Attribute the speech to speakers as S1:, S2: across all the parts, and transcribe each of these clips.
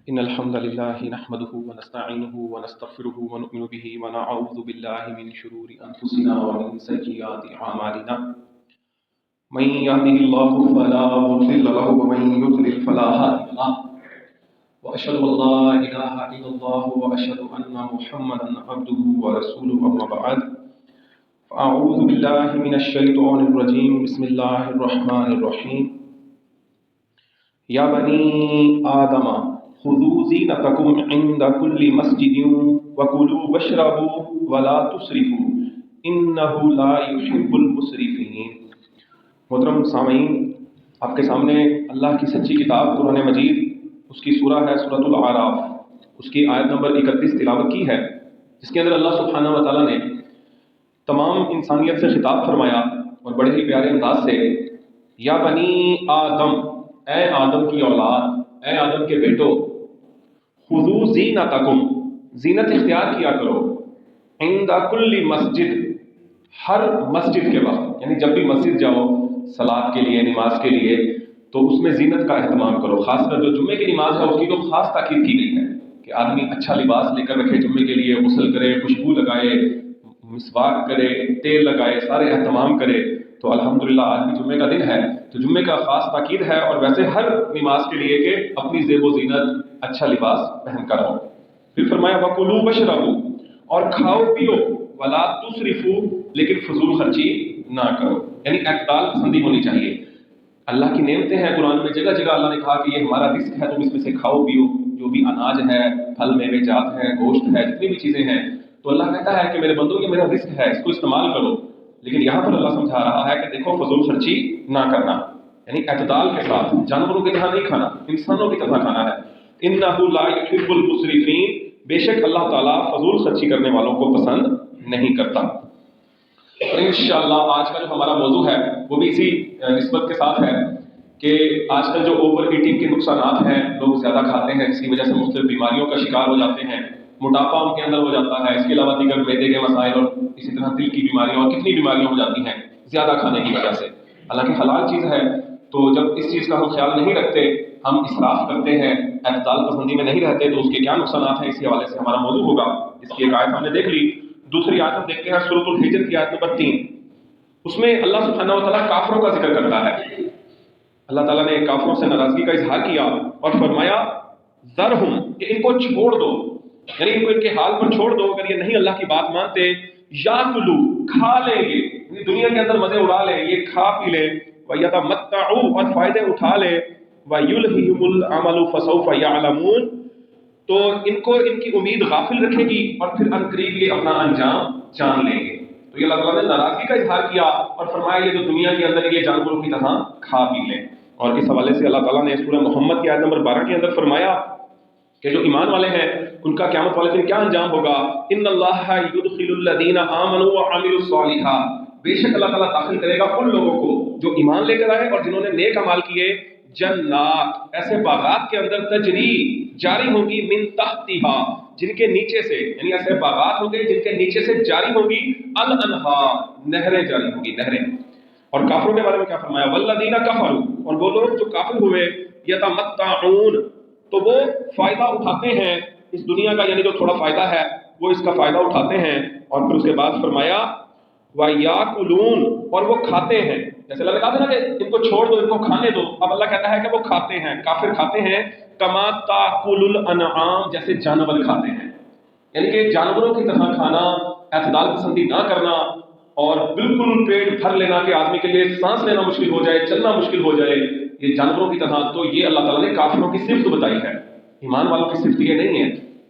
S1: إن الحمد لله نحمده ونستعينه ونستغفره ونؤمن به ونعوذ بالله من شرور أنفسنا ومن سيئات أعمالنا. من يهده الله فلا مضل له ومن يضلل فلا هادي له. وأشهد أن لا إله إلا الله وأشهد أن محمدا عبده ورسوله أما بعد. فأعوذ بالله من الشيطان الرجيم. بسم الله الرحمن الرحيم. يا بني آدم خذوا زینتکم عند کل مسجد وکلوا واشربوا ولا تسرفوا انہ لا يحب المسرفین. محترم سامعین، آپ کے سامنے اللہ کی سچی کتاب قرآن مجید، اس کی سورہ ہے سورۃ الاعراف، اس کی آیت نمبر 31 تلاوت کی ہے، جس کے اندر اللہ سبحانہ و تعالیٰ نے تمام انسانیت سے خطاب فرمایا اور بڑے ہی پیارے انداز سے، یا بنی آدم، اے آدم کی اولاد، اے آدم کے بیٹو، خذو زینتکم، زینت اختیار کیا کرو، عند کل مسجد، ہر مسجد کے وقت، یعنی جب بھی مسجد جاؤ صلاۃ کے لیے، نماز کے لیے، تو اس میں زینت کا اہتمام کرو. خاص کر جو جمعے کی نماز ہے اس کی تو خاص تاکید کی گئی ہے کہ آدمی اچھا لباس لے کر رکھے جمعے کے لیے، غسل کرے، خوشبو لگائے، مسواک کرے، تیل لگائے، سارے اہتمام کرے. تو الحمدللہ آج بھی جمعے کا دن ہے تو جمعے کا خاص تاکید ہے، اور ویسے ہر نماز کے لیے کہ اپنی زیب و زینت، اچھا لباس پہن کر آؤ. پھر فرمایا وَكُلُوا وَاشْرَبُوا، اور کھاؤ پیو، وَلَا تُسْرِفُوا، لیکن فضول خرچی نہ کرو، یعنی اعتدال پسندی ہونی چاہیے. اللہ کی نعمتیں ہیں، قرآن میں جگہ جگہ اللہ نے کہا کہ یہ ہمارا رزق ہے، تم اس میں سے کھاؤ پیو، جو بھی اناج ہے، پھل میوے جات ہیں، گوشت ہے، جتنی بھی چیزیں ہیں، تو اللہ کہتا ہے کہ میرے بندوں یہ میرا رزق ہے، اس کو استعمال کرو. لیکن یہاں پر اللہ سمجھا رہا ہے کہ دیکھو فضول خرچی نہ کرنا، یعنی اعتدال کے ساتھ، جانوروں کی طرح نہیں کھانا، انسانوں کی طرح کھانا ہے. انہ لا یحب المسرفین، بے شک اللہ تعالیٰ فضول خرچی کرنے والوں کو پسند نہیں کرتا. اور انشاءاللہ آج کا جو ہمارا موضوع ہے وہ بھی اسی نسبت کے ساتھ ہے کہ آج کل جو اوور ایٹنگ کے نقصانات ہیں، لوگ زیادہ کھاتے ہیں، اس کی وجہ سے مختلف بیماریوں کا شکار ہو جاتے ہیں، موٹاپا ان کے اندر ہو جاتا ہے، اس کے علاوہ دیگر معدے کے مسائل اور اسی طرح دل کی بیماریاں اور کتنی بیماریاں ہو جاتی ہیں زیادہ کھانے کی وجہ سے. حالانکہ حلال چیز ہے، تو جب اس چیز کا ہم خیال نہیں رکھتے، ہم اسراف کرتے ہیں، اعتدال پسندی میں نہیں رہتے، تو اس کے کیا نقصانات ہیں، اسی حوالے سے ہمارا موضوع ہوگا. اس کی ایک آیت ہم نے دیکھ لی. دوسری آیت ہم دیکھتے ہیں سورۃ الحجر کی آیت نمبر 3. اس میں اللہ سبحانہ و تعالیٰ کافروں کا ذکر کرتا ہے. اللہ تعالیٰ نے کافروں سے ناراضگی کا اظہار کیا اور فرمایا ذرہم، کہ ان کو چھوڑ دو، یعنی ان کو ان کے حال پر چھوڑ دو. اگر یہ نہیں اللہ کی بات مانتے، یاکلوا، کھا لیں گے، یعنی دنیا کے اندر مزے اڑا لیں، یہ کھا پی لیں، ویتمتعوا، اور فائدے اٹھا لیں، ویلہہم الامل فسوف یعلمون، تو ان کو ان کی امید غافل رکھے گی اور پھر عنقریب یہ اپنا انجام جان لیں گے. تو یہ اللہ تعالیٰ نے ناراضگی کا اظہار کیا اور فرمایا یہ جو دنیا کے اندر یہ جانوروں کی طرح کھا پی لیں. اور اس حوالے سے اللہ تعالیٰ نے سورہ محمد کی آیت نمبر 12 کے اندر فرمایا کہ جو ایمان والے ہیں ان کا قیامت والے دن کیا انجام ہوگا. ان اللہ یدخل الذین آمنوا وعملوا الصالحات، بے شک اللہ تعالیٰ داخل کرے گا ان لوگوں کو جو ایمان لے کر آئے اور جنہوں نے نیک اعمال کیے، جنات، ایسے باغات کے اندر، تجری، جاری ہوں گی، من تحتہا، جن کے نیچے سے، یعنی ایسے باغات ہوں گے جن کے نیچے سے جاری ہوں گی، الانہار، نہریں جاری ہوں گی، نہریں. اور کافروں کے بارے میں کیا فرمایا، والذین کفروا، اور وہ لوگ جو کافر ہوئے، یتمتعون، تو وہ فائدہ اٹھاتے ہیں اس دنیا کا، یعنی جو تھوڑا فائدہ ہے وہ اس کا فائدہ اٹھاتے ہیں. اور پھر اس کے بعد فرمایا وَيَأْكُلُونَ، اور وہ کھاتے ہیں. جیسے اللہ نے کہا تھا نا کہ ان کو چھوڑ دو، ان کو کھانے دو، اب اللہ کہتا ہے کہ وہ کھاتے ہیں، کافر کھاتے ہیں، کما تاکل الانعام، جیسے جانور کھاتے ہیں. یعنی کہ جانوروں کی طرح کھانا، اعتدال پسندی نہ کرنا، اور بالکل پیٹ بھر لینا کہ آدمی کے لیے سانس لینا مشکل ہو جائے، چلنا مشکل ہو جائے، یہ جانوروں کی طرح. تو یہ اللہ تعالیٰ نے کافروں کی صفت بتائی ہے. ایمان والوں کی صفت یہ نہیں ہے،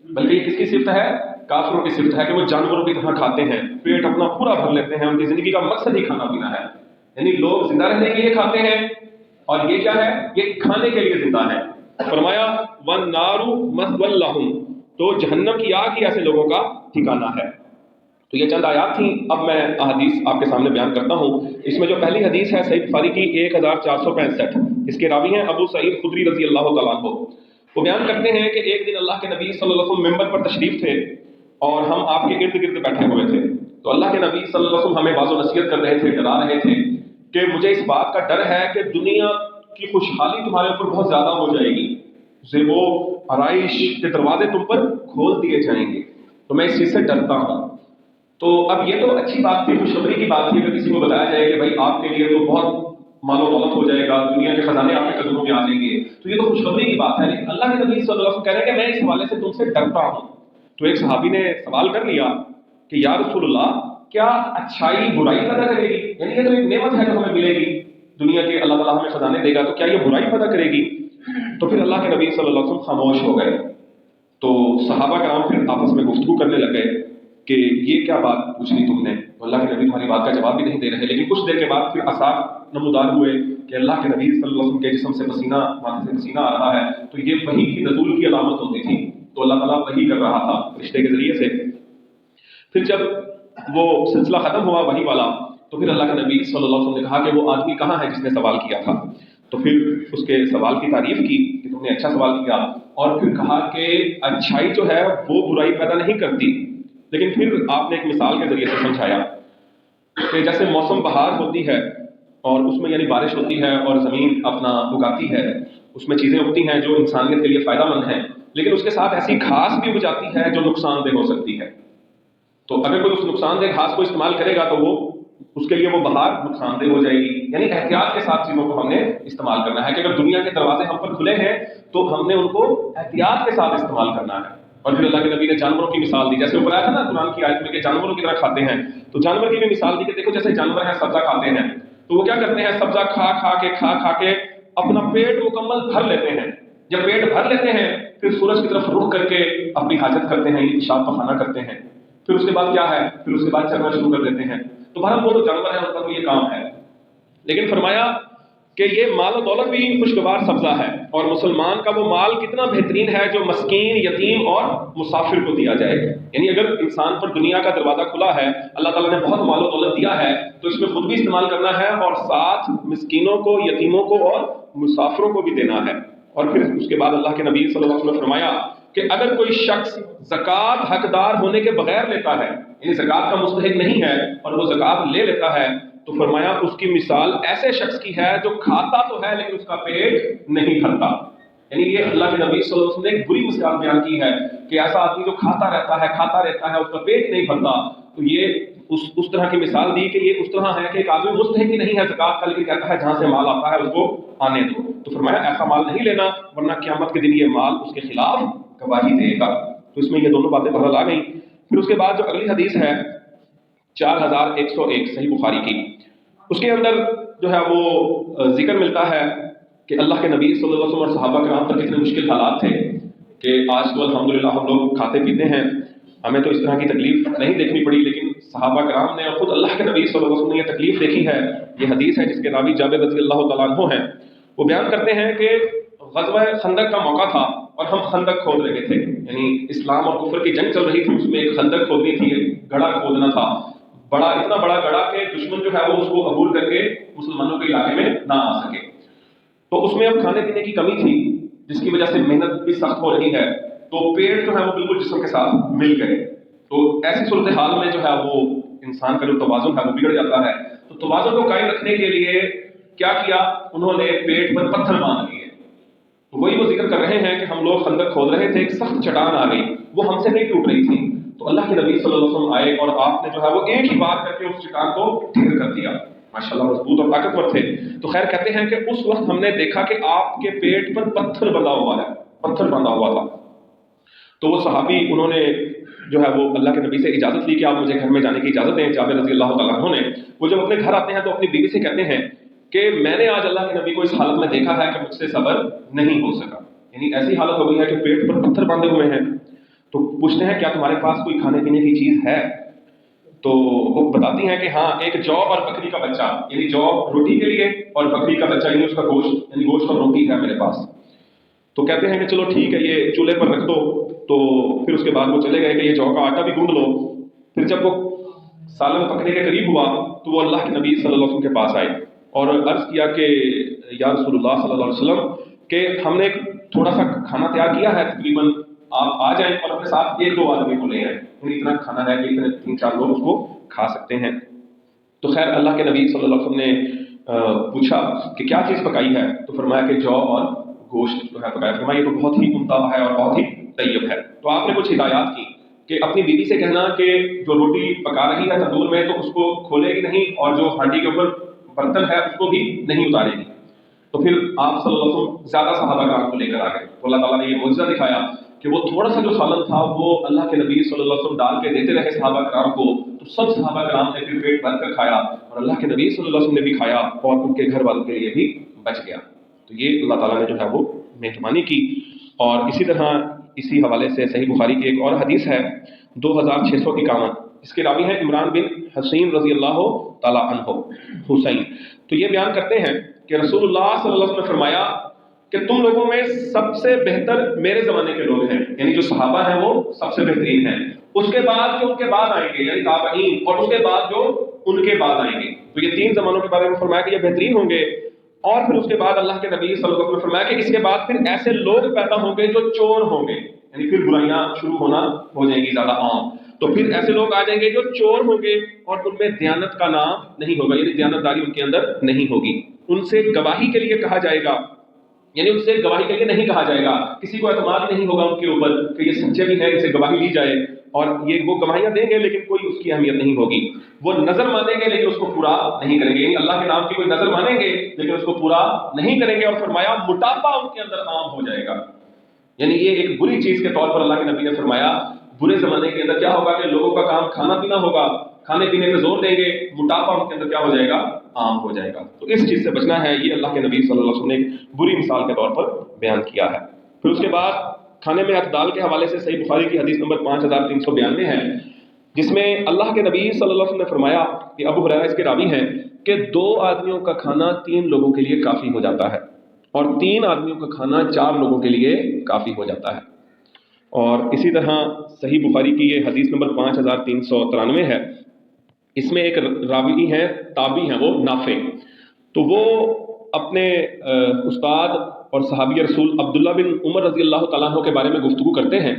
S1: بلکہ یہ کس کی صفت ہے، کافروں کی صفت ہے کہ وہ جانوروں کی طرح کھاتے ہیں، پیٹ اپنا پورا بھر لیتے ہیں، ان کی زندگی کا مقصد ہی کھانا پینا ہے. یعنی لوگ زندہ رہنے کے لیے کھاتے ہیں اور یہ کیا ہے، یہ کھانے کے لیے زندہ ہے. فرمایا وَالنَّارُ مَثْوًى لَهُمْ، تو جہنم کی آگ ہی ایسے لوگوں کا ٹھکانہ ہے. تو یہ چند آیات تھیں. اب میں احادیث آپ کے سامنے بیان کرتا ہوں. اس میں جو پہلی حدیث ہے صحیح بخاری کی 1465، اس کے راوی ہیں ابو سعید خدری رضی اللہ تعالیٰ عنہ. وہ بیان کرتے ہیں کہ ایک دن اللہ کے نبی صلی اللہ علیہ وسلم ممبر پر تشریف تھے اور ہم آپ کے ارد گرد بیٹھے ہوئے تھے. تو اللہ کے نبی صلی اللہ علیہ وسلم ہمیں واضح و نصیحت کر رہے تھے، ڈرا رہے تھے کہ مجھے اس بات کا ڈر ہے کہ دنیا کی خوشحالی تمہارے اوپر بہت زیادہ ہو جائے گی، زیب و آرائش کے دروازے تم پر کھول دیے جائیں گے، تو میں اس چیز سے ڈرتا ہوں۔ تو اب یہ تو اچھی بات تھی، خوشخبری کی بات تھی، اگر کسی کو بتایا جائے کہ بھائی آپ کے لیے تو بہت مال و دولت ہو جائے گا، دنیا کے خزانے آپ کے قدموں میں آ جائیں گے، تو یہ تو خوشخبری کی بات ہے۔ لیکن اللہ کے نبی صلی اللہ علیہ وسلم کہہ رہے ہیں کہ میں اس حوالے سے تم سے ڈرتا ہوں۔ تو ایک صحابی نے سوال کر لیا کہ یا رسول اللہ، کیا اچھائی برائی پیدا کرے گی؟ یعنی یہ تو ایک نعمت ہے جو ہمیں ملے گی دنیا کے، اللہ تعالیٰ ہمیں خزانے دے گا، تو کیا یہ برائی پیدا کرے گی؟ تو پھر اللہ کے نبی صلی اللہ علیہ وسلم خاموش ہو گئے۔ تو صحابہ کرام پھر آپس میں گفتگو کرنے لگ گئے کہ یہ کیا بات پوچھ لی تم نے؟ تو اللہ کے نبی تمہاری بات کا جواب بھی نہیں دے رہے، لیکن کچھ دیر کے بعد پھر آثار نمودار ہوئے کہ اللہ کے نبی صلی اللہ علیہ وسلم کے جسم سے پسینہ، ماتھے سے پسینہ آ رہا ہے، تو یہ وحی کی نزول کی علامت ہوتی تھی، تو اللہ تعالیٰ وحی کر رہا تھا رشتے کے ذریعے سے۔ پھر جب وہ سلسلہ ختم ہوا وحی والا، تو پھر اللہ کے نبی صلی اللہ علیہ وسلم نے کہا کہ وہ آدمی کہاں ہے جس نے سوال کیا تھا؟ تو پھر اس کے سوال کی تعریف کی کہ تم نے اچھا سوال کیا، اور پھر کہا کہ اچھائی جو ہے وہ برائی پیدا نہیں کرتی، لیکن پھر آپ نے ایک مثال کے ذریعے سے سمجھایا کہ جیسے موسم بہار ہوتی ہے اور اس میں یعنی بارش ہوتی ہے اور زمین اپنا اگاتی ہے، اس میں چیزیں اگتی ہیں جو انسانیت کے لیے فائدہ مند ہیں، لیکن اس کے ساتھ ایسی گھاس بھی اگ جاتی ہے جو نقصان دہ ہو سکتی ہے۔ تو اگر کوئی اس نقصان دہ گھاس کو استعمال کرے گا تو وہ اس کے لیے وہ بہار نقصان دہ ہو جائے گی۔ یعنی احتیاط کے ساتھ چیزوں کو ہم نے استعمال کرنا ہے کہ اگر دنیا کے دروازے ہم پر کھلے ہیں تو ہم نے ان کو احتیاط کے ساتھ استعمال کرنا ہے۔ اور پھر اللہ کے نبی نے جانوروں کی مثال دی، جیسے اوپر آیا تھا نا قرآن کی آیت میں کہ جانوروں کی طرح کھاتے ہیں، تو جانور کی بھی مثال دی کہ دیکھو جیسے جانور ہیں سبزہ کھاتے ہیں، تو وہ کیا کرتے ہیں؟ سبزہ کھا کے اپنا پیٹ مکمل بھر لیتے ہیں۔ جب پیٹ بھر لیتے ہیں پھر سورج کی طرف رخ کر کے اپنی حاجت کرتے ہیں، پیشاب پخانہ کرتے ہیں، پھر اس کے بعد کیا ہے؟ پھر اس کے بعد چلنا شروع کر دیتے ہیں۔ تو بہرحال وہ تو جانور ہے، ان کا تو یہ کام ہے۔ لیکن فرمایا کہ یہ مال و دولت بھی خوشگوار سبزہ ہے، اور مسلمان کا وہ مال کتنا بہترین ہے جو مسکین، یتیم اور مسافر کو دیا جائے۔ یعنی اگر انسان پر دنیا کا دروازہ کھلا ہے، اللہ تعالیٰ نے بہت مال و دولت دیا ہے، تو اس میں خود بھی استعمال کرنا ہے اور ساتھ مسکینوں کو، یتیموں کو اور مسافروں کو بھی دینا ہے۔ اور پھر اس کے بعد اللہ کے نبی صلی اللہ علیہ وسلم نے فرمایا کہ اگر کوئی شخص زکوٰۃ حقدار ہونے کے بغیر لیتا ہے، یعنی زکوٰۃ کا مستحق نہیں ہے اور وہ زکوٰۃ لے لیتا ہے، تو فرمایا اس کی مثال ایسے شخص کی ہے جو کھاتا تو ہے لیکن اس کا پیٹ نہیں بھرتا۔ یعنی یہ اللہ کے نبی صلی اللہ علیہ وسلم نے ایک بری مثال بیان کی ہے کہ ایسا آدمی جو کھاتا رہتا ہے اس کا پیٹ نہیں بھرتا، تو یہ اس طرح کی مثال دی کہ یہ اس طرح ہے کہ ایک آدمی مستحق ہی نہیں ہے زکوٰۃ کا، لیکن کہتا ہے جہاں سے مال آتا ہے اس کو آنے دو۔ تو فرمایا ایسا مال نہیں لینا، ورنہ قیامت کے دن یہ مال اس کے خلاف گواہی دے گا۔ تو اس میں یہ دونوں باتیں بہرحال آ گئیں۔ پھر اس کے بعد جو اگلی حدیث ہے 4101 صحیح بخاری کی، اس کے اندر جو ہے وہ ذکر ملتا ہے کہ اللہ کے نبی صلی اللہ علیہ وسلم اور صحابہ کرام پر کتنے مشکل حالات تھے کہ آج تو الحمدللہ ہم لوگ کھاتے پیتے ہیں، ہمیں تو اس طرح کی تکلیف نہیں دیکھنی پڑی، لیکن صحابہ کرام نے اور خود اللہ کے نبی صلی اللہ علیہ وسلم نے یہ تکلیف دیکھی ہے۔ یہ حدیث ہے جس کے راوی جابر رضی اللہ تعالیٰ عنہ ہیں، وہ بیان کرتے ہیں کہ غزوہ خندق کا موقع تھا اور ہم خندق کھود رہے تھے، یعنی اسلام اور کفر کی جنگ چل رہی تھی، اس میں ایک خندق کھودنی تھی، ایک گڑھا کھودنا تھا، اتنا بڑا گڑھا کہ دشمن جو ہے وہ اس کو عبور کر کے مسلمانوں کے علاقے میں نہ آ سکے۔ تو اس میں اب کھانے پینے کی کمی تھی جس کی وجہ سے محنت بھی سخت ہو رہی ہے، تو پیٹ جو ہے وہ بالکل جسم کے ساتھ مل گئے۔ تو ایسی صورتحال میں جو ہے وہ انسان کا جو توازن ہے وہ بگڑ جاتا ہے۔ تو توازن کو قائم رکھنے کے لیے کیا کیا؟ انہوں نے پیٹ پر پتھر باندھ لیے۔ تو وہی وہ ذکر کر رہے ہیں کہ ہم لوگ خندق کھود رہے تھے، ایک سخت چٹان آ گئی، وہ ہم سے نہیں ٹوٹ رہی تھی، تو اللہ کے نبی صلی اللہ علیہ وسلم آئے اور آپ نے جو ہے وہ ایک ہی بار کر کے اس چٹان کو ڈھیر کر دیا۔ ماشاءاللہ مضبوط اور طاقتور تھے۔ تو خیر کہتے ہیں کہ اس وقت ہم نے دیکھا کہ آپ کے پیٹ پر پتھر بندھا ہوا ہے، پتھر باندھا ہوا تھا۔ تو وہ صحابی انہوں نے جو ہے وہ اللہ کے نبی سے اجازت لی کہ آپ مجھے گھر میں جانے کی اجازت دیں۔ جابر رضی اللہ تعالیٰ عنہ نے، وہ جب اپنے گھر آتے ہیں تو اپنی بیوی سے کہتے ہیں کہ میں نے آج اللہ کے نبی کو اس حالت میں دیکھا ہے کہ مجھ سے صبر نہیں ہو سکا، یعنی ایسی حالت ہو گئی ہے کہ پیٹ پر پتھر باندھے ہوئے ہیں۔ تو پوچھتے ہیں کیا تمہارے پاس کوئی کھانے پینے کی چیز ہے؟ تو وہ بتاتی ہیں کہ ہاں ایک جو اور بکری کا بچہ، یعنی جو روٹی کے لیے اور بکری کا بچہ یعنی اس کا گوشت، یعنی گوشت اور روٹی ہے میرے پاس۔ تو کہتے ہیں کہ چلو ٹھیک ہے یہ چولہے پر رکھ دو۔ تو پھر اس کے بعد وہ چلے گئے کہ یہ جو کا آٹا بھی گوندھ لو۔ پھر جب وہ سالن پکنے کے قریب ہوا تو وہ اللہ کے نبی صلی اللہ علیہ وسلم کے پاس آئے اور عرض کیا کہ یا رسول اللہ صلی اللہ علیہ وسلم کہ ہم نے تھوڑا سا کھانا تیار کیا ہے، تقریباً آپ آ جائیں اور اپنے ساتھ ایک دو آدمی کو لے آئیں، یعنی اتنا کھانا ہے کہ اتنے 3-4 لوگ اس کو کھا سکتے ہیں۔ تو خیر اللہ کے نبی صلی اللہ علیہ وسلم نے پوچھا کہ کیا چیز پکائی ہے؟ تو فرمایا کہ جو اور گوشت جو ہے پکایا، فرمایا یہ تو بہت ہی عمدہ ہے اور بہت ہی طیب ہے۔ تو آپ نے کچھ ہدایات کی کہ اپنی بیوی سے کہنا کہ جو روٹی پکا رہی ہے تندور میں تو اس کو کھولے گی نہیں، اور جو ہانڈی کے اوپر برتن ہے اس کو بھی نہیں اتارے گی۔ تو پھر آپ صلی اللہ علیہ وسلم زیادہ صحابہ کرام کو لے کر آ گئے، تو اللہ تعالیٰ نے یہ معجزہ دکھایا کہ وہ تھوڑا سا جو سالن تھا وہ اللہ کے نبی صلی اللہ علیہ وسلم ڈال کے دیتے رہے صحابہ کرام کو، تو سب صحابہ کرام نے پھر پیٹ بھر کر کھایا، اور اللہ کے نبی صلی اللہ علیہ وسلم نے بھی کھایا، اور ان کے گھر والوں کے لیے بھی بچ گیا۔ تو یہ اللہ تعالیٰ نے جو ہے وہ مہربانی کی۔ اور اسی طرح اسی حوالے سے صحیح بخاری کی ایک اور حدیث ہے 2651، اس کے راوی ہیں عمران بن حسین رضی اللہ تعالیٰ عنہ حسین۔ تو یہ بیان کرتے ہیں کہ رسول اللہ صلی اللہ علیہ وسلم نے فرمایا کہ تم لوگوں میں سب سے بہتر میرے زمانے کے لوگ ہیں، یعنی جو صحابہ ہیں وہ سب سے بہترین ہیں، اس کے بعد جو ان کے بعد آئیں گے یعنی تابعین، اور اس کے بعد جو ان کے بعد آئیں گے۔ تو یہ تین زمانوں کے بارے میں فرمایا کہ یہ بہترین ہوں گے، اور پھر اس کے بعد اللہ کے نبی صلی اللہ علیہ وسلم نے فرمایا کہ اس کے بعد پھر ایسے لوگ پیدا ہوں گے جو چور ہوں گے، یعنی پھر برائیاں شروع ہو جائیں گی زیادہ عام، تو پھر ایسے لوگ آ جائیں گے جو چور ہوں گے اور ان میں دیانت کا نام نہیں ہوگا، یعنی دیانتداری ان کے اندر نہیں ہوگی، ان سے گواہی کے لیے کہا جائے گا، یعنی ان سے گواہی کے لیے نہیں کہا جائے گا، کسی کو اعتماد نہیں ہوگا ان کے اوپر کہ یہ سچے بھی ہیں، ان سے گواہی لی جائے، اور یہ وہ گواہیاں دیں گے لیکن کوئی اس کی اہمیت نہیں ہوگی، وہ نظر مانیں گے لیکن اس کو پورا نہیں کریں گے، یعنی اللہ کے نام کی کوئی نظر مانیں گے لیکن اس کو پورا نہیں کریں گے، اور فرمایا موٹاپا ان کے اندر عام ہو جائے گا، یعنی یہ ایک بری چیز کے طور پر اللہ کے نبی نے فرمایا برے زمانے کے اندر کیا ہوگا کہ لوگوں کا کام کھانا پینا ہوگا، کھانے پینے پہ زور دیں گے، موٹاپا ان کے اندر کیا ہو جائے گا، عام ہو جائے گا۔ تو اس چیز سے بچنا ہے، یہ اللہ کے نبی صلی اللہ علیہ وسلم نے ایک بری مثال کے طور پر بیان کیا ہے۔ پھر اس کے بعد کھانے میں اعتدال کے حوالے سے صحیح بخاری کی حدیث نمبر 5392 ہے، جس میں اللہ کے نبی صلی اللہ علیہ وسلم نے فرمایا کہ ابو ہریرہ اس کے راوی ہیں کہ 2 آدمیوں کا کھانا 3 لوگوں کے لیے کافی ہو جاتا ہے، اور 3 آدمیوں کا کھانا 4 لوگوں کے لیے کافی ہو جاتا ہے۔ اور اسی طرح صحیح بخاری کی یہ حدیث نمبر 5393 ہے، اس میں ایک راوی ہیں تابعی ہیں وہ نافع، تو وہ اپنے استاد اور صحابی رسول عبداللہ بن عمر رضی اللہ تعالیٰ عنہ کے بارے میں گفتگو کرتے ہیں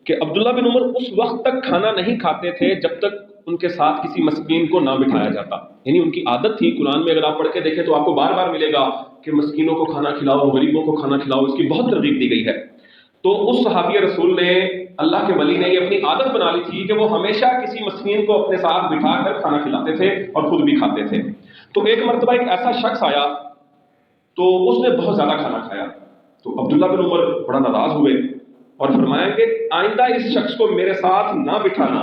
S1: کہ عبداللہ بن عمر اس وقت تک کھانا نہیں کھاتے تھے جب تک ان کے ساتھ کسی مسکین کو نہ بٹھایا جاتا، یعنی ان کی عادت تھی، قرآن میں اگر آپ پڑھ کے دیکھیں تو آپ کو بار بار ملے گا کہ مسکینوں کو کھانا کھلاؤ، غریبوں کو کھانا کھلاؤ، اس کی بہت ترغیب دی گئی ہے۔ تو اس صحابی رسول نے، اللہ کے ولی نے یہ اپنی عادت بنا لی تھی کہ وہ ہمیشہ کسی مسکین کو اپنے ساتھ بٹھا کر کھانا کھلاتے تھے اور خود بھی کھاتے تھے۔ تو ایک مرتبہ ایک ایسا شخص آیا تو اس نے بہت زیادہ کھانا کھایا، تو عبداللہ بن عمر بڑا ناراض ہوئے اور فرمایا کہ آئندہ اس شخص کو میرے ساتھ نہ بٹھانا،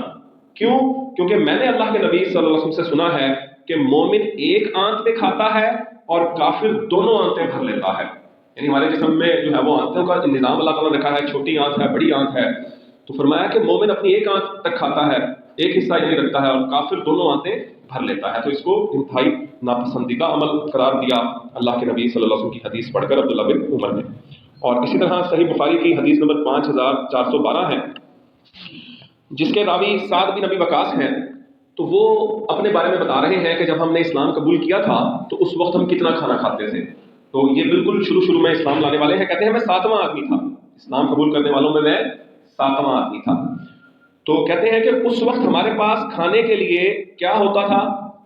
S1: کیوں؟ کیونکہ میں نے اللہ کے نبی صلی اللہ علیہ وسلم سے سنا ہے کہ مومن ایک آنت میں کھاتا ہے اور کافر دونوں آنتیں بھر لیتا ہے، یعنی ہمارے جسم میں جو ہے وہ آنتوں کا نظام اللہ تعالیٰ نے رکھا ہے، چھوٹی آنت ہے، بڑی آنت ہے، تو فرمایا کہ مومن اپنی ایک آنت تک کھاتا ہے، ایک حصہ یعنی رکھتا ہے، اور کافر دونوں آنتیں بھر لیتا ہے، تو اس کو انتہائی ناپسندیدہ عمل قرار دیا اللہ کے نبی صلی اللہ علیہ وسلم کی حدیث پڑھ کر عبداللہ بن عمر نے۔ اور اسی طرح صحیح بخاری کی حدیث نمبر 5412 ہے، جس کے راوی سعد بن ابی وقاص ہیں، تو وہ اپنے بارے میں بتا رہے ہیں کہ جب ہم نے اسلام قبول کیا تھا تو اس وقت ہم کتنا کھانا کھاتے تھے، تو یہ بالکل شروع میں اسلام لانے والے ہیں، کہتے ہیں میں 7واں آدمی تھا، اسلام قبول کرنے والوں میں 7واں آدمی تھا، تو کہتے ہیں کہ اس وقت ہمارے پاس کھانے کے لیے کیا ہوتا تھا،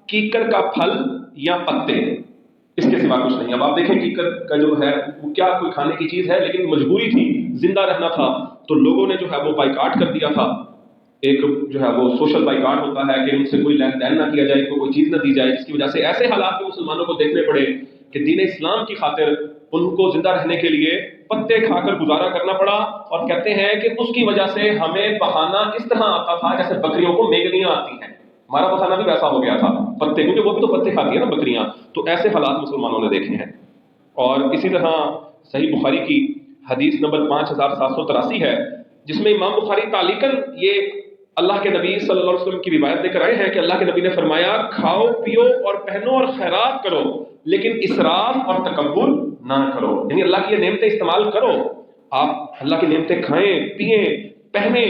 S1: کیکر کا پھل یا پتے، اس کے سوا کچھ نہیں۔ اب آپ دیکھیں کیکر کا جو ہے وہ کیا کوئی کھانے کی چیز ہے، لیکن مجبوری تھی، زندہ رہنا تھا، تو لوگوں نے جو ہے وہ بائیکاٹ کر دیا تھا، ایک جو ہے وہ سوشل بائیکاٹ ہوتا ہے کہ ان سے کوئی لین دین نہ کیا جائے، کوئی چیز نہ دی جائے، جس کی وجہ سے ایسے حالات میں مسلمانوں کو دیکھنے پڑے کہ دین اسلام کی خاطر ان کو زندہ رہنے کے لیے پتے کھا کر گزارا کرنا پڑا، اور کہتے ہیں کہ اس کی وجہ سے ہمیں بہانہ اس طرح آتا تھا جیسے بکریوں کو میگنیاں آتی ہیں، ہمارا بہانہ بھی ویسا ہو گیا تھا پتے، کیونکہ وہ بھی تو پتے کھاتی ہیں نا بکریاں، تو ایسے حالات مسلمانوں نے دیکھے ہیں۔ اور اسی طرح صحیح بخاری کی حدیث نمبر 5783 ہے، جس میں امام بخاری تعلیقاً یہ اللہ کے نبی صلی اللہ علیہ وسلم کی روایت لے کر آئے ہیں کہ اللہ کے نبی نے فرمایا کھاؤ پیو اور پہنو اور خیرات کرو، لیکن اسراف اور تکبر نہ کرو، یعنی اللہ کی یہ نعمتیں استعمال کرو، آپ اللہ کی نعمتیں کھائیں پیئیں پہنیں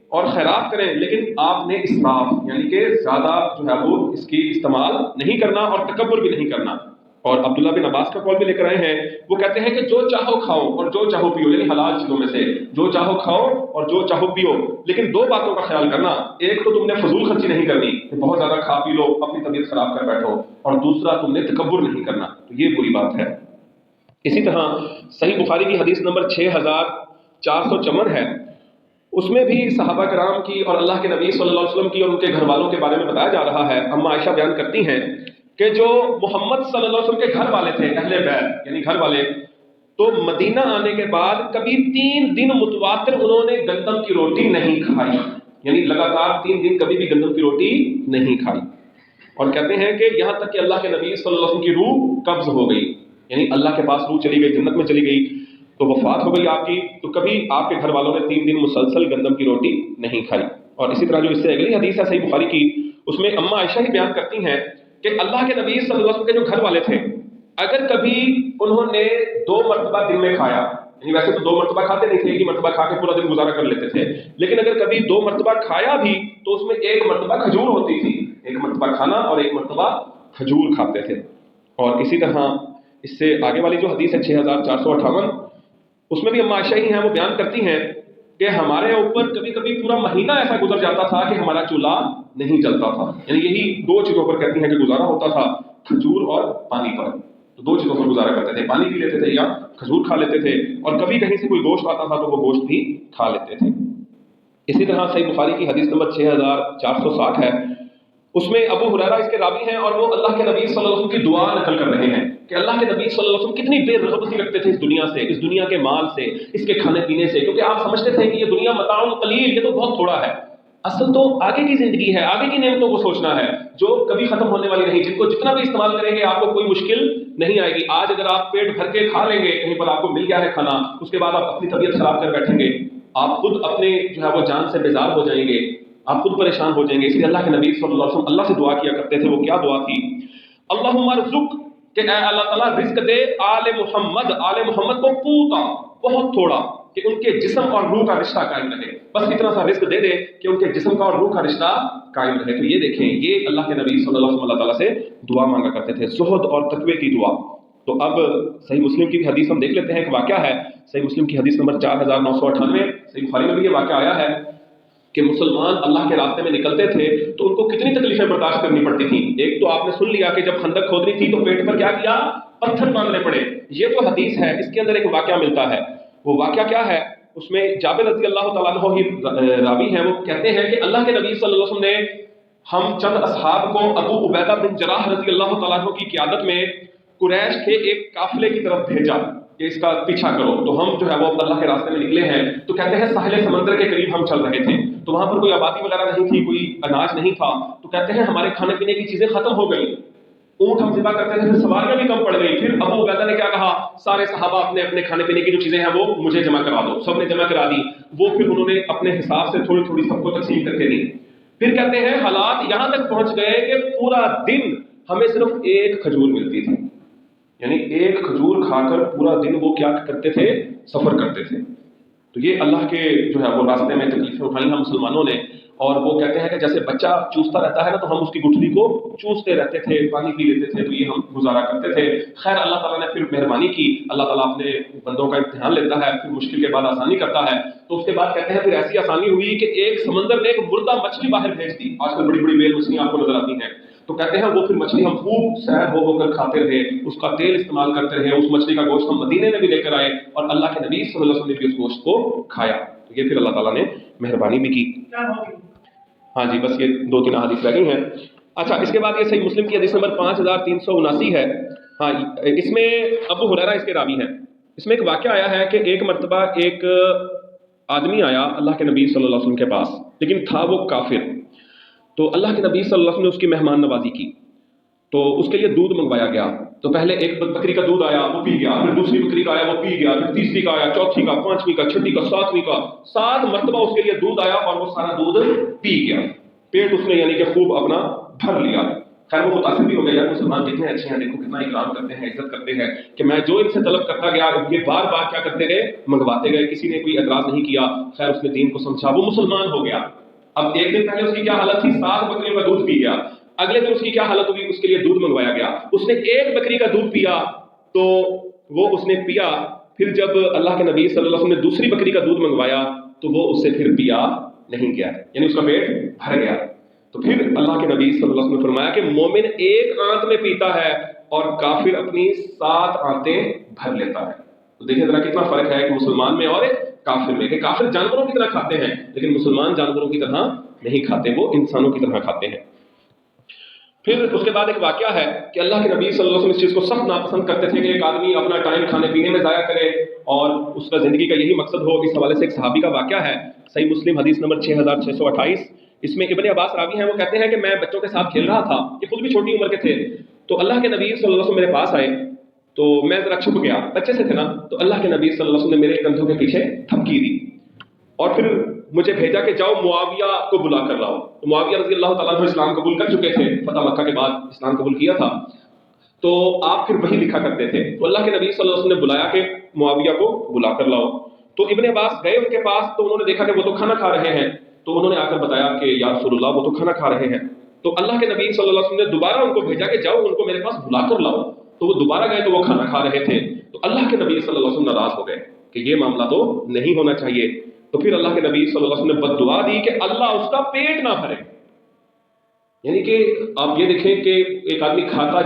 S1: اور خیرات کریں، لیکن آپ نے اسراف یعنی کہ زیادہ جو ہے وہ اس کی استعمال نہیں کرنا اور تکبر بھی نہیں کرنا۔ اور عبداللہ بن عباس کا قول بھی لے کر آئے ہیں، وہ کہتے ہیں کہ جو چاہو کھاؤ اور جو چاہو پیو، یعنی حلال چیزوں میں سے جو چاہو کھاؤ اور جو چاہو پیو، لیکن 2 باتوں کا خیال کرنا، ایک تو تم نے فضول خرچی نہیں کرنی کہ بہت زیادہ کھا پی لو اپنی طبیعت خراب کر بیٹھو، اور دوسرا تم نے تکبر نہیں کرنا، تو یہ بری بات ہے۔ اسی طرح صحیح بخاری کی حدیث نمبر 6454 ہے، اس میں بھی صحابہ کرام کی اور اللہ کے نبی صلی اللہ علیہ وسلم کی اور ان کے گھر والوں کے بارے میں بتایا جا رہا ہے۔ اما عائشہ بیان کرتی ہیں کہ جو محمد صلی اللہ علیہ وسلم کے گھر والے تھے، اہل بیت یعنی گھر والے، تو مدینہ آنے کے بعد کبھی 3 دن متواتر انہوں نے گندم کی روٹی نہیں کھائی، یعنی لگاتار 3 دن کبھی بھی گندم کی روٹی نہیں کھائی۔ اور کہتے ہیں کہ یہاں تک کہ اللہ کے نبی صلی اللہ علیہ وسلم کی روح قبض ہو گئی، یعنی اللہ کے پاس روح چلی گئی، جنت میں چلی گئی، تو وفات ہو گئی آپ کی، تو کبھی آپ کے گھر والوں نے 3 دن مسلسل گندم کی روٹی نہیں کھائی۔ اور اسی طرح جو اس سے اگلی حدیث ہے صحیح بخاری کی، اس میں اما عائشہ ہی بیان کرتی ہیں کہ اللہ کے نبی صلی اللہ علیہ وسلم کے جو گھر والے تھے، اگر کبھی انہوں نے 2 مرتبہ دن میں کھایا، یعنی ویسے تو 2 مرتبہ کھاتے نہیں تھے، ایک ہی مرتبہ کھا کے پورا دن گزارا کر لیتے تھے، لیکن اگر کبھی 2 مرتبہ کھایا بھی تو اس میں 1 مرتبہ کھجور ہوتی تھی، 1 مرتبہ کھانا اور 1 مرتبہ کھجور کھاتے تھے۔ اور اسی طرح اس سے آگے والی جو حدیث ہے 6458، اس میں بھی اما عائشہ ہی ہیں، وہ بیان کرتی ہیں کہ ہمارے اوپر کبھی کبھی پورا مہینہ ایسا گزر جاتا تھا کہ ہمارا چولہا نہیں جلتا تھا، یعنی یہی 2 چیزوں پر کہتی ہیں کہ گزارا ہوتا تھا، کھجور اور پانی پر، تو 2 چیزوں پر گزارا کرتے تھے، پانی پی لیتے تھے یا کھجور کھا لیتے تھے، اور کبھی کہیں سے کوئی گوشت آتا تھا تو وہ گوشت بھی کھا لیتے تھے۔ اسی طرح صحیح بخاری کی حدیث نمبر 6460 ہے، اس میں ابو ہریرہ اس کے راوی ہیں اور وہ اللہ کے نبی صلی اللہ علیہ وسلم کی دعا نقل کر رہے ہیں کہ اللہ کے نبی صلی اللہ علیہ وسلم کتنی بے رغبتی رکھتے تھے اس دنیا سے، اس دنیا کے مال سے، اس کے کھانے پینے سے، کیونکہ آپ سمجھتے تھے کہ یہ دنیا متاع قلیل، یہ تو بہت تھوڑا ہے، اصل تو آگے کی زندگی ہے، آگے کی نعمتوں کو سوچنا ہے جو کبھی ختم ہونے والی نہیں، جن کو جتنا بھی استعمال کریں گے آپ کو کوئی مشکل نہیں آئے گی۔ آج اگر آپ پیٹ بھر کے کھا لیں گے، کہیں پر آپ کو مل گیا ہے کھانا، اس کے بعد آپ اپنی طبیعت خراب کر بیٹھیں گے، آپ خود اپنے جو ہے وہ جان سے بیزار ہو جائیں گے، آپ خود پریشان ہو جائیں گے۔ اس لیے اللہ کے نبی صلی اللہ علیہ وسلم اللہ سے دعا کیا کرتے تھے، وہ کیا دعا تھی؟ اللہم ارزق، کہ اے اللہ تعالیٰ رزق دے آل محمد، آل محمد کو قوتا، بہت تھوڑا، کہ ان کے جسم اور روح کا رشتہ قائم رہے، بس اتنا سا رزق دے دے کہ ان کے جسم کا اور روح کا رشتہ قائم رہے۔ تو یہ دیکھیں، یہ اللہ کے نبی صلی اللہ علیہ وسلم اللہ تعالیٰ سے دعا مانگا کرتے تھے، زہد اور تقوی کی دعا۔ تو اب صحیح مسلم کی بھی حدیث ہم دیکھ لیتے ہیں کہ واقعہ ہے، صحیح مسلم کی حدیث نمبر 4998، صحیح بخاری میں بھی یہ واقعہ آیا ہے کہ مسلمان اللہ کے راستے میں نکلتے تھے تو ان کو کتنی تکلیفیں برداشت کرنی پڑتی تھیں۔ ایک تو آپ نے سن لیا کہ جب خندق کھودنی تھی تو پیٹ پر کیا کیا؟ پتھر باندھنے پڑے۔ یہ جو حدیث ہے اس کے اندر ایک واقعہ ملتا ہے، وہ واقعہ کیا ہے؟ اس میں جابر رضی اللہ تعالیٰ عنہ ہی راوی ہیں، وہ کہتے ہیں کہ اللہ کے نبی صلی اللہ علیہ وسلم نے ہم چند اصحاب کو ابو عبیدہ بن جراح رضی اللہ تعالیٰ عنہ کی قیادت میں قریش کے ایک قافلے کی طرف بھیجا کہ اس کا پیچھا کرو۔ تو ہم جو ہے وہ اللہ کے راستے میں نکلے ہیں، تو کہتے ہیں ساحل سمندر کے قریب ہم چل رہے تھے، تو وہاں پر کوئی آبادی وغیرہ نہیں تھی، کوئی اناج نہیں تھا، تو کہتے ہیں ہمارے کھانے پینے کی چیزیں ختم ہو گئی، اونٹ ہم ذبح کرتے تھے، پھر سواریاں بھی کم پڑ گئی۔ پھر ابو عبیدہ نے کیا کہا؟ سارے صحابہ اپنے اپنے کھانے پینے کی جو چیزیں ہیں وہ مجھے جمع کرا دو، سب نے جمع کرا دی، وہ پھر انہوں نے اپنے حساب سے تھوڑی تھوڑی سب کو تقسیم کر کے دی۔ پھر کہتے ہیں حالات یہاں تک پہنچ گئے کہ پورا دن ہمیں صرف 1 کھجور ملتی تھی، یعنی 1 کھجور کھا کر پورا دن وہ کیا کرتے تھے؟ سفر کرتے تھے۔ تو یہ اللہ کے جو ہے وہ راستے میں تکلیفیں اٹھائی ہیں مسلمانوں نے، اور وہ کہتے ہیں کہ جیسے بچہ چوستا رہتا ہے نا، تو ہم اس کی گٹھلی کو چوستے رہتے تھے، پانی پی لیتے تھے، تو یہ ہم گزارا کرتے تھے۔ خیر اللہ تعالیٰ نے پھر مہربانی کی، اللہ تعالیٰ اپنے بندوں کا امتحان لیتا ہے، پھر مشکل کے بعد آسانی کرتا ہے۔ تو اس کے بعد کہتے ہیں پھر ایسی آسانی ہوئی کہ ایک سمندر نے ایک مردہ مچھلی باہر بھیج دی۔ آج کل بڑی بڑی ویل مچھلیاں آپ کو نظر آتی ہیں، تو کہتے ہیں وہ پھر مچھلی ہم خوب سیر ہو کر کھاتے رہے، اس کا تیل استعمال کرتے رہے، اس مچھلی کا گوشت ہم مدینے میں بھی لے کر آئے، اور اللہ کے نبی صلی اللہ علیہ وسلم نے بھی اس گوشت کو کھایا۔ تو یہ پھر اللہ تعالیٰ نے مہربانی بھی کی۔ ہاں جی، بس یہ 2-3 حدیث رہ گئی ہیں۔ اچھا، اس کے بعد یہ صحیح مسلم کی حدیث نمبر 5379 ہے۔ ہاں، اس میں ابو ہریرہ اس کے راوی ہیں۔ اس میں ایک واقعہ آیا ہے کہ ایک مرتبہ ایک آدمی آیا اللہ کے نبی صلی اللہ علیہ وسلم کے پاس، لیکن تھا وہ کافر۔ تو اللہ کے نبی صلی اللہ علیہ وسلم نے اس کی مہمان نوازی کی، تو اس کے لیے دودھ منگوایا گیا۔ تو پہلے ایک بکری کا دودھ آیا، وہ پی گیا، پھر دوسری بکری کا آیا، وہ پی گیا، پھر تیسری کا آیا، چوتھی کا، پانچویں کا، چھٹی کا، ساتویں کا، 7 مرتبہ اس کے لیے دودھ آیا اور وہ سارا دودھ پی گیا۔ پیٹ اس نے یعنی کہ خوب اپنا بھر لیا۔ خیر وہ متاثر بھی ہو گیا، یار مسلمان کتنے اچھے ہیں، دیکھو کتنا اکرام کرتے ہیں، عزت کرتے ہیں، کہ میں جو ان سے طلب کرتا گیا یہ بار بار کیا کرتے گئے؟ منگواتے گئے، کسی نے کوئی اعتراض نہیں کیا۔ خیر اس نے دین کو سمجھا، وہ مسلمان ہو گیا۔ اب ایک دن پہلے اس کی کیا حالت تھی؟ 7 بکریوں کا دودھ پی گیا۔ اگلے دن اس کی کیا حالت ہوئی؟ اس کے لیے دودھ منگوایا گیا، اس نے 1 بکری کا دودھ پیا، تو وہ اس نے پیا۔ پھر جب اللہ کے نبی صلی اللہ علیہ وسلم نے دوسری بکری کا دودھ منگوایا تو وہ اس سے پھر پیا نہیں گیا، یعنی اس کا پیٹ بھر گیا۔ تو پھر اللہ کے نبی صلی اللہ علیہ وسلم نے فرمایا کہ مومن 1 آنت میں پیتا ہے اور کافر اپنی 7 آنتیں بھر لیتا ہے. تو دیکھیں ذرا کتنا فرق ہے ایک مسلمان میں اور ایک کافر میں. کہ کافر جانوروں کی طرح کھاتے ہیں لیکن مسلمان جانوروں کی طرح نہیں کھاتے، وہ انسانوں کی طرح کھاتے ہیں. پھر اس کے بعد ایک واقعہ ہے کہ اللہ کے نبی صلی اللہ علیہ وسلم اس چیز کو سخت ناپسند کرتے تھے کہ ایک آدمی اپنا ٹائم کھانے پینے میں ضائع کرے اور اس کا زندگی کا یہی مقصد ہو. اس حوالے سے ایک صحابی کا واقعہ ہے، صحیح مسلم حدیث نمبر 6628. اس میں ابن عباس راوی ہیں، وہ کہتے ہیں کہ میں بچوں کے ساتھ کھیل رہا تھا، یہ خود بھی چھوٹی عمر کے تھے. تو اللہ کے نبی صلی اللہ علیہ وسلم میرے پاس آئے تو میں ذرا چھپ گیا، بچے سے تھے نا. تو اللہ کے نبی صلی اللہ علیہ وسلم نے میرے کندھوں کے پیچھے تھپکی دی اور پھر مجھے بھیجا کہ جاؤ معاویہ کو بلا کر لاؤ. تو معاویہ رضی اللہ تعالیٰ عنہ اسلام قبول کر چکے تھے، فتح مکہ کے بعد اسلام قبول کیا تھا. تو آپ پھر وہی لکھا کرتے تھے. تو اللہ کے نبی صلی اللہ علیہ وسلم نے بلایا کہ معاویہ کو بلا کر لاؤ. تو ابن عباس گئے ان کے پاس تو انہوں نے دیکھا کہ وہ تو کھانا کھا رہے ہیں. تو انہوں نے آ کر بتایا کہ یا رسول اللہ وہ تو کھانا کھا رہے ہیں. تو اللہ کے نبی صلی اللہ علیہ وسلم نے دوبارہ ان کو بھیجا کہ جاؤ ان کو میرے پاس بلا کر لاؤ. تو وہ دوبارہ گئے تو وہ کھانا کھا رہے تھے. تو اللہ کے نبی صلی اللہ علیہ وسلم ناراض ہو گئے کہ یہ معاملہ تو نہیں ہونا چاہیے. تو پھر اللہ کے نبی صلی اللہ علیہ وسلم نے بد دعا دی کہ اللہ اس کا پیٹ نہ بھرے. یعنی کہ آپ یہ دیکھیں کہ ایک آدمی کھاتا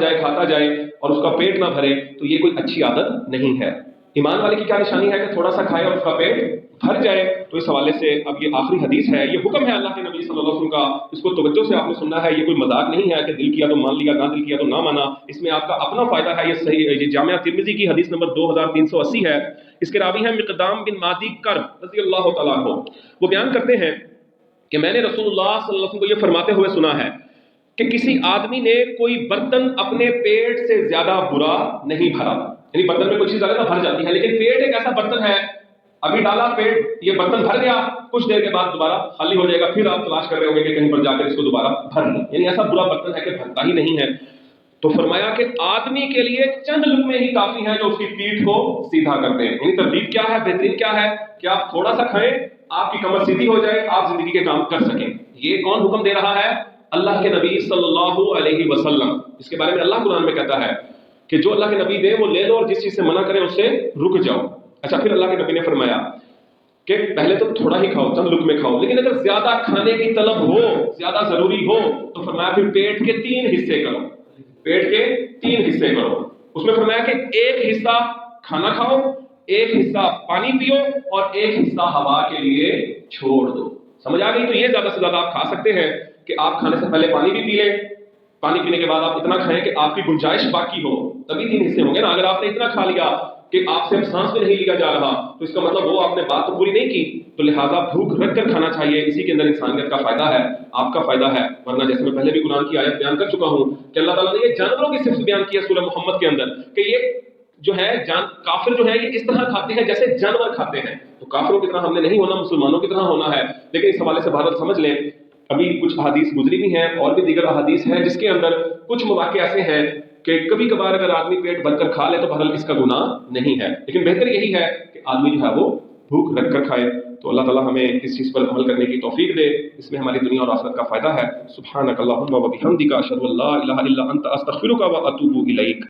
S1: جائے اور اس کا پیٹ نہ بھرے تو یہ کوئی اچھی عادت نہیں ہے. ایمان والے کی کیا نشانی ہے کہ تھوڑا سا کھائے اور اس کا پیٹ بھر جائے. تو اس حوالے سے اب یہ آخری حدیث ہے، یہ حکم ہے اللہ کے نبی صلی اللہ علیہ وسلم کا، اس کو توجہ سے آپ نے سننا ہے. یہ کوئی مذاق نہیں ہے کہ دل کیا تو مان لیا، نہ دل کیا تو نہ مانا. اس میں آپ کا اپنا فائدہ ہے. یہ صحیح، یہ جامعہ ترمذی کی حدیث نمبر 2380 ہے. اس کے راوی ہیں مقدام بن مادی کرب رضی اللہ تعالیٰ عنہ. وہ بیان کرتے ہیں کہ میں نے رسول اللہ صلی اللہ علیہ وسلم کو یہ فرماتے ہوئے سنا ہے کہ کسی آدمی نے کوئی برتن اپنے پیٹ سے زیادہ برا نہیں بھرا. یعنی برتن میں کوئی چیز زیادہ بھر جاتی ہے لیکن پیٹ ایک ایسا برتن ہے، ابھی ڈالا پیٹ، یہ برتن بھر گیا، کچھ دیر کے بعد دوبارہ خالی ہو جائے گا، پھر آپ تلاش کر رہے ہوں گے کہ کہیں پر جا کر اس کو دوبارہ بھر لیں. یعنی ایسا برا برتن ہے کہ بھرتا ہی نہیں ہے. تو فرمایا کہ آدمی کے لیے چند لقمے ہی کافی ہیں جو اس کی پیٹھ کو سیدھا کرتے ہیں. یعنی ترغیب کیا ہے، بہترین کیا ہے کہ آپ تھوڑا سا کھائیں، آپ کی کمر سیدھی ہو جائے، آپ زندگی کے کام کر سکیں. یہ کون حکم دے رہا ہے؟ اللہ کے نبی صلی اللہ علیہ وسلم. اس کے بارے میں اللہ قرآن میں کہتا ہے کہ جو اللہ کے نبی دے وہ لے لو اور جس چیز سے منع کرے اس سے رک جاؤ. اچھا، پھر اللہ کے نبی نے فرمایا کہ پہلے تو تھوڑا ہی کھاؤ، چند لقمے کھاؤ، لیکن اگر زیادہ کھانے کی طلب ہو، زیادہ ضروری ہو تو فرمایا پھر پیٹ کے 3 حصے کرو. پیٹ کے 3 حصے کرو. اس میں فرمایا کہ ایک حصہ کھانا کھاؤ، ایک حصہ پانی پیو اور ایک حصہ ہوا کے لیے چھوڑ دو. سمجھ آ گئی؟ تو یہ زیادہ سے زیادہ آپ کھا سکتے ہیں کہ آپ کھانے سے پہلے پانی بھی پی لیں، پانی پینے کے بعد آپ اتنا کھائیں کہ آپ کی گنجائش باقی ہو، تبھی 3 حصے ہوں گے نا. اگر آپ نے اتنا کھا لیا کہ آپ سے سانس بھی نہیں لیا جا رہا تو اس کا مطلب وہ آپ نے بات تو پوری نہیں کی. تو لہٰذا بھوک رکھ کر کھانا چاہیے. اسی کے اندر انسانیت کا فائدہ ہے، آپ کا فائدہ ہے. ورنہ جیسے میں پہلے بھی قرآن کی آیت بیان کر چکا ہوں کہ اللہ تعالیٰ نے یہ جانوروں کی صفت بیان کی ہے سورہ محمد کے اندر کہ یہ جو ہے کافر جو ہے یہ اس طرح کھاتے ہیں جیسے جانور کھاتے ہیں. تو کافروں کی طرح ہم نے نہیں ہونا، مسلمانوں کی طرح ہونا ہے. لیکن اس حوالے سے بہرحال سمجھ لیں، ابھی کچھ احادیث گزری بھی ہیں اور بھی دیگر احادیث ہیں جس کے اندر کچھ مواقع ایسے ہیں کہ کبھی کبھار اگر آدمی پیٹ بھر کر کھا لے تو بہرحال اس کا گناہ نہیں ہے. لیکن بہتر یہی ہے کہ آدمی جو ہے وہ بھوک رکھ کر کھائے. تو اللہ تعالیٰ ہمیں اس چیز پر عمل کرنے کی توفیق دے، اس میں ہماری دنیا اور آخرت کا فائدہ ہے. سبحانک اللہم و بحمدک، اشہد ان لا الہ الا انت، استغفرک و اتوب الیک.